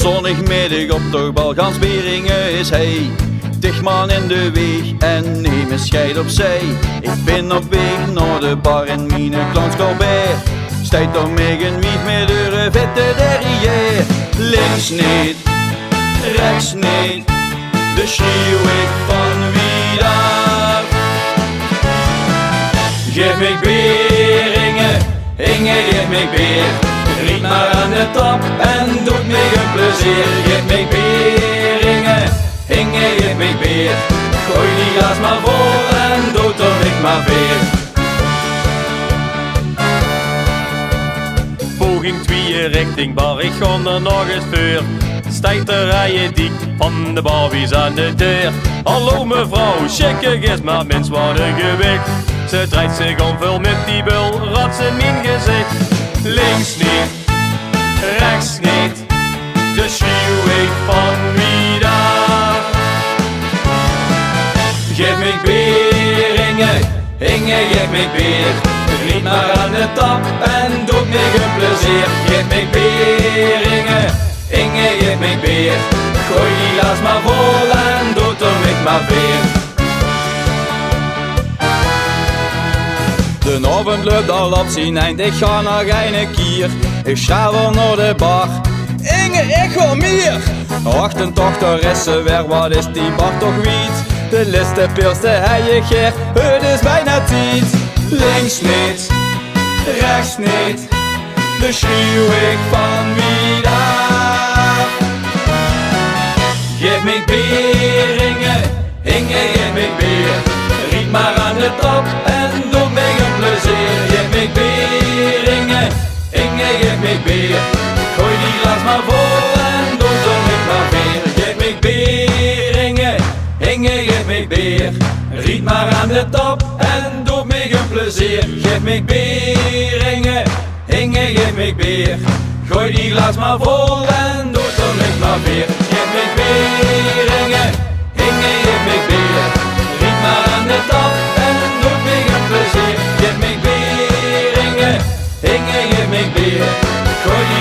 Zonnigmiddag op de bal, gans Beringen is hij. 10 man in de weg en neem een scheid opzij. Ik ben op weg naar de bar en mijn klanskap bij. Stijt door mij een wieg met de vette derrière. Links niet, rechts niet, de schreeuw ik van wie daar. Geef mij beer, Inge, Inge, geef mij beer. Riet maar aan de top en doet mij een plezier. Geef mij beer, Inge, Inge, geef mij beer. Gooi die glas maar vol en doet er ik maar weer. Poging 2 richting bar, ik ga er nog eens voor. Stijgt de rijen dik van de barbies aan de deur. Hallo mevrouw, checken is maar minst wat een gewicht. Ze draait zich om veel met die bul, rat ze in gezicht. Links niet, rechts niet, de schreeuw ik van wie daar. Geef mij beer, Inge, Inge, geef mij beer. Riet maar aan de top en doet mij een plezier. Geef mij beer, Inge, Inge, geef mij beer. Gooi die glas maar vol en doet er ik maar weer. De avond loopt al op zijn eind, ik ga nog een keer. Ik ga weer naar de bar, Inge, ik ga meer. 88 is ze weer, wat is die bar toch wiet? De liste pilste hij je geer, het is bijna tijd. Links niet, rechts niet, de schreeuw ik van wie daar. Geef mij beer, Inge, Inge, geef mij beer. Riet maar aan de top en doe mij een plezier. Geef mij beer, Inge, Inge, geef mij beer. Gooi die glas maar vol en doe er ik maar weer. Geef mij beer, Inge, Inge, geef mij beer. Riet maar aan de top en doe mij een plezier. Geef mij beer, Inge, Inge, geef mij beer. Gooi die glas maar vol en doe er ik maar weer. Geef mij beer, Inge, Inge, geef mij beer. Riet maar aan de top en doe mij een plezier. Geef mij beer, Inge, Inge, geef mij beer. Gooi die